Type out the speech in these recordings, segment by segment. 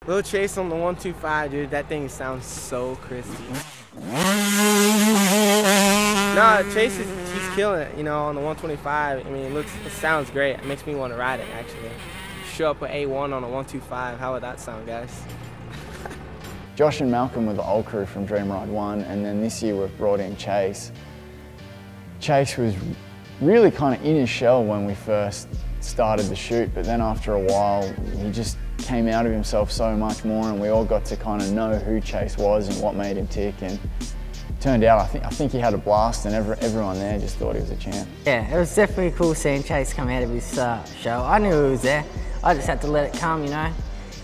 Little Chase on the 125, dude. That thing sounds so crispy. No, Chase he's killing it. You know, on the 125. I mean, it sounds great. It makes me want to ride it actually. Show up with A1 on a 125. How would that sound, guys? Josh and Malcolm were the old crew from Dream Ride 1, and then this year we've brought in Chase. Chase was really kind of in his shell when we first started the shoot, but then after a while he just came out of himself so much more, and we all got to kind of know who Chase was and what made him tick. And it turned out I think he had a blast, and everyone there just thought he was a champ. Yeah, it was definitely cool seeing Chase come out of his show. I knew he was there. I just had to let it come, you know.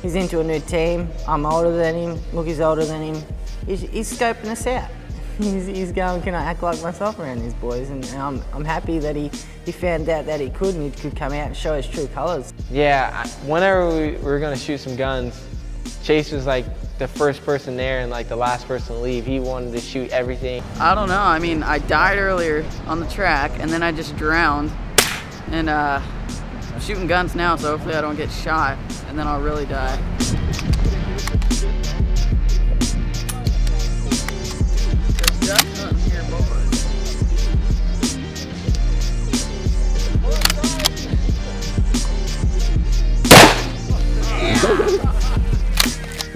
He's into a new team. I'm older than him. Lookie's older than him. He's scoping us out. He's going, can I act like myself around these boys? And I'm happy that he found out that he could, and he could come out and show his true colours. Yeah, whenever we were going to shoot some guns, Chase was like the first person there and like the last person to leave. He wanted to shoot everything. I don't know. I mean, I died earlier on the track, and then I just drowned. And I'm shooting guns now, so hopefully I don't get shot, and then I'll really die.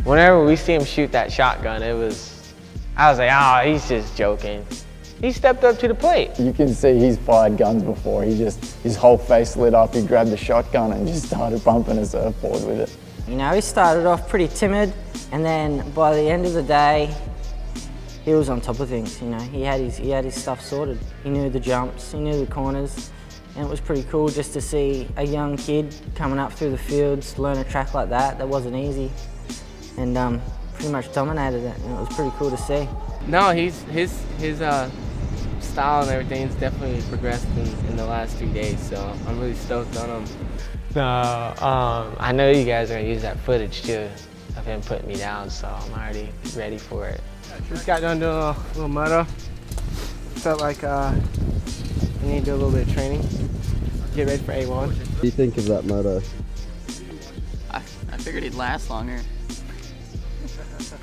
Whenever we see him shoot that shotgun, I was like, oh, he's just joking. He stepped up to the plate. You can see he's fired guns before. His whole face lit up. He grabbed the shotgun and just started bumping a surfboard with it. You know, he started off pretty timid, and then by the end of the day, he was on top of things. You know, he had his stuff sorted. He knew the jumps, he knew the corners, and it was pretty cool just to see a young kid coming up through the fields, learn a track like that. That wasn't easy, and pretty much dominated it, and it was pretty cool to see. No, his style and everything's definitely progressed in the last 3 days, so I'm really stoked on him. No, I know you guys are gonna use that footage too of him putting me down, so I'm already ready for it. Just got done doing a little moto. Felt like I need to do a little bit of training. Get ready for A1. What do you think of that moto? I figured he'd last longer. So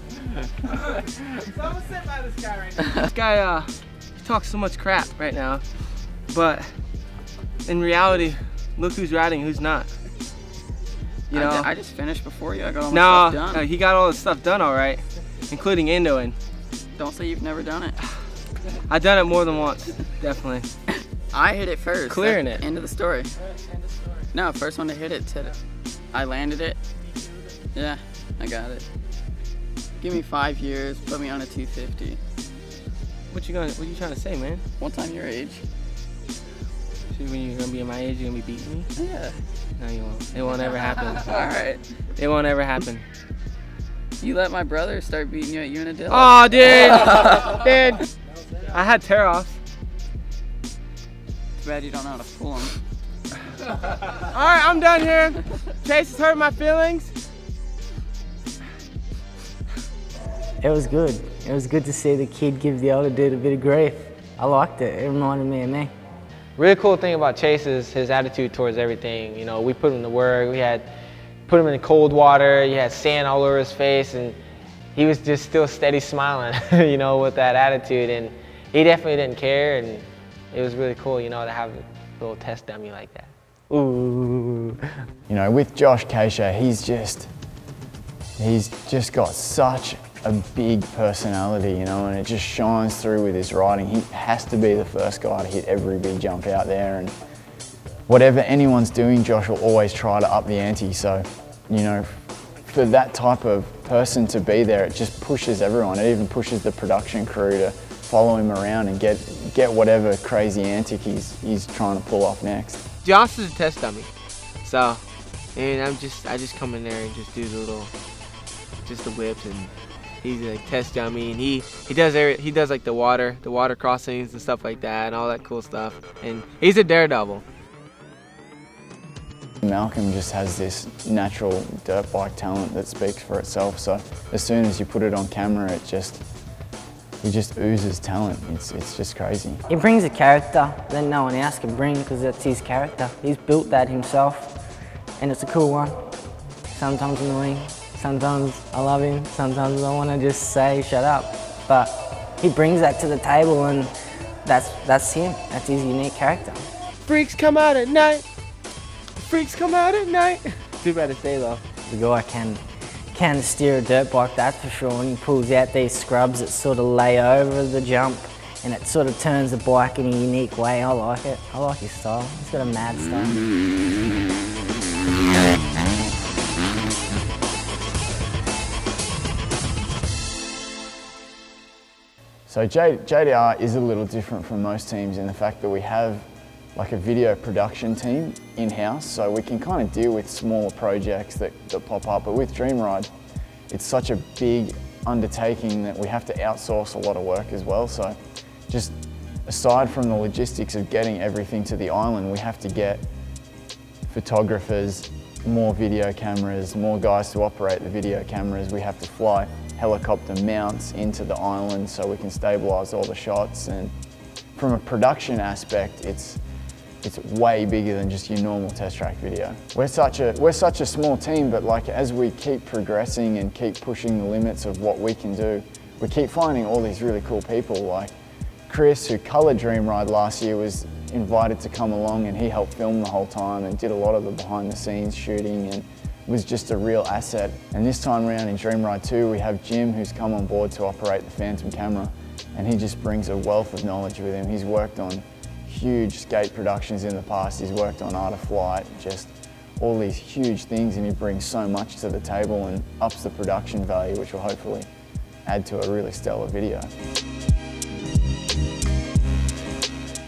I'm sit by this guy right now. This guy, he talks so much crap right now, but in reality, look who's riding, who's not. You know? I just finished before you. I got all my stuff done. No, he got all his stuff done all right, including endoing. Don't say you've never done it. I've done it more than once, definitely. I hit it first. Clearing it. End of the story. No, first one to hit it. I landed it. Yeah, I got it. Give me 5 years, put me on a 250. What you trying to say, man? One time your age. So when you're gonna be at my age, you're gonna be beating me? Yeah. No, you won't. It won't ever happen. All right. It won't ever happen. You let my brother start beating you at Unadilla. Oh, dude. Dude. I had tear-offs. Too bad you don't know how to pull them. All right, I'm done here. Chase has hurt my feelings. It was good. It was good to see the kid give the older dude a bit of grief. I liked it. It reminded me of me. Really cool thing about Chase is his attitude towards everything. You know, we put him to work. We had put him in cold water. You had sand all over his face, and he was just still steady smiling, you know, with that attitude. And he definitely didn't care, and it was really cool, you know, to have a little test dummy like that. Ooh. You know, with Josh Cachia, he's just got such a big personality, you know, and it just shines through with his riding. He has to be the first guy to hit every big jump out there, and whatever anyone's doing, Josh will always try to up the ante. So, you know, for that type of person to be there, it just pushes everyone. It even pushes the production crew to follow him around and get whatever crazy antic he's trying to pull off next. Josh is a test dummy, so, and I just come in there and just do just the whips, and he's like test dummy, and he does like the water crossings and stuff like that, and all that cool stuff, and he's a daredevil. Malcolm just has this natural dirt bike talent that speaks for itself. So as soon as you put it on camera, he just oozes talent. It's just crazy. He brings a character that no one else can bring, because that's his character. He's built that himself, and it's a cool one. Sometimes annoying, Sometimes I love him, sometimes I want to just say shut up. But he brings that to the table, and that's him. That's his unique character. Freaks come out at night. Freaks come out at night. Too bad to say though. The guy can steer a dirt bike, that's for sure. When he pulls out these scrubs that sort of lay over the jump, and it sort of turns the bike in a unique way. I like it. I like his style. He's got a mad style. So JDR is a little different from most teams in the fact that we have like a video production team in-house, so we can kind of deal with smaller projects that pop up. But with Dream Ride, it's such a big undertaking that we have to outsource a lot of work as well. So just aside from the logistics of getting everything to the island, we have to get photographers, more video cameras, more guys to operate the video cameras. We have to fly helicopter mounts into the island so we can stabilize all the shots. And from a production aspect, it's way bigger than just your normal test track video. We're such a small team, but like as we keep progressing and keep pushing the limits of what we can do, we keep finding all these really cool people. Like Chris, who colored Dream Ride last year, was invited to come along, and he helped film the whole time and did a lot of the behind the scenes shooting, and was just a real asset. And this time around in Dream Ride 2, we have Jim, who's come on board to operate the Phantom camera, and he just brings a wealth of knowledge with him. He's worked on huge skate productions in the past, he's worked on Art of Flight, just all these huge things, and he brings so much to the table and ups the production value, which will hopefully add to a really stellar video.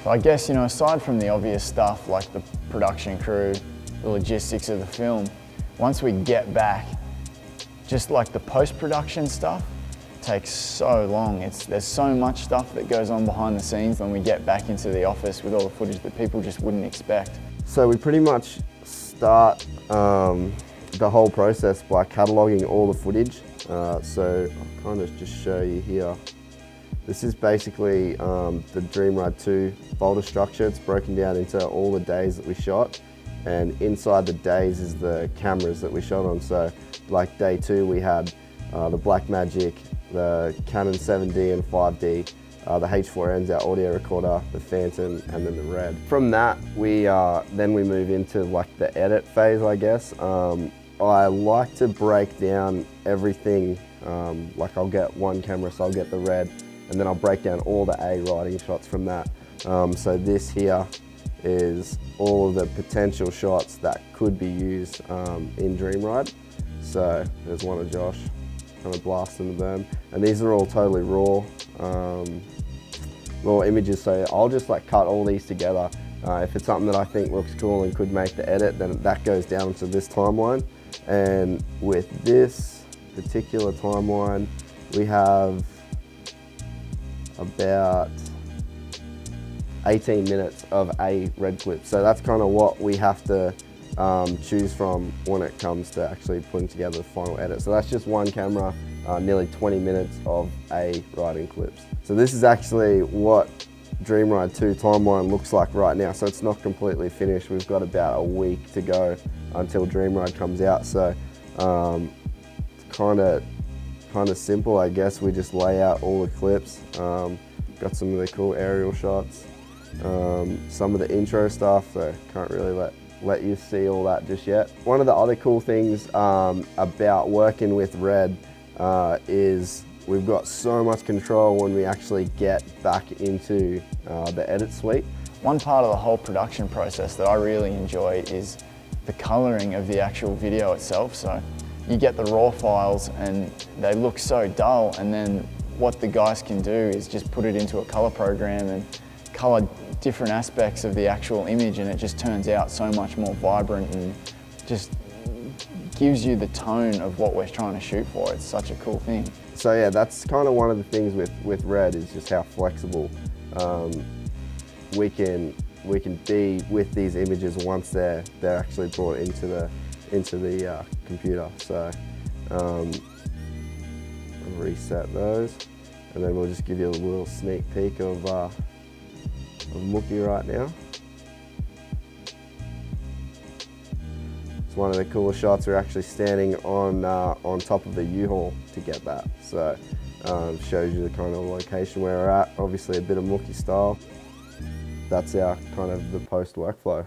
So I guess, you know, aside from the obvious stuff like the production crew, the logistics of the film, once we get back, just like the post-production stuff takes so long. There's so much stuff that goes on behind the scenes when we get back into the office with all the footage that people just wouldn't expect. So we pretty much start the whole process by cataloguing all the footage. So I'll kind of just show you here. This is basically the Dream Ride 2 folder structure. It's broken down into all the days that we shot, and inside the days is the cameras that we shot on. So like day 2 we had the Blackmagic, the Canon 7D and 5D, the H4N's our audio recorder, the Phantom, and then the Red. From that then we move into like the edit phase, I guess. I like to break down everything, like I'll get one camera, so I'll get the Red, and then I'll break down all the A riding shots from that. So this here is all of the potential shots that could be used in Dream Ride. So there's one of Josh kind of blasting the berm, and these are all totally raw images. So I'll just like cut all these together. If it's something that I think looks cool and could make the edit, then that goes down to this timeline. And with this particular timeline, we have about 18 minutes of a red clip. So that's kind of what we have to choose from when it comes to actually putting together the final edit. So that's just one camera, nearly 20 minutes of A riding clips. So this is actually what Dream Ride 2 timeline looks like right now. So it's not completely finished. We've got about a week to go until Dream Ride comes out. So it's kind of simple, I guess. We just lay out all the clips. Got some of the cool aerial shots, some of the intro stuff, so can't really let you see all that just yet. One of the other cool things about working with Red is we've got so much control when we actually get back into the edit suite. One part of the whole production process that I really enjoy is the colouring of the actual video itself. So you get the raw files and they look so dull, and then what the guys can do is just put it into a colour program and colour different aspects of the actual image, and it just turns out so much more vibrant and just gives you the tone of what we're trying to shoot for. It's such a cool thing. So yeah, that's kind of one of the things with Red, is just how flexible we can be with these images once they're actually brought into the computer. So I'll reset those, and then we'll just give you a little sneak peek of Mookie right now. It's one of the coolest shots. We're actually standing on top of the U-Haul to get that. So shows you the kind of location where we're at. Obviously a bit of mucky style. That's our kind of the post workflow.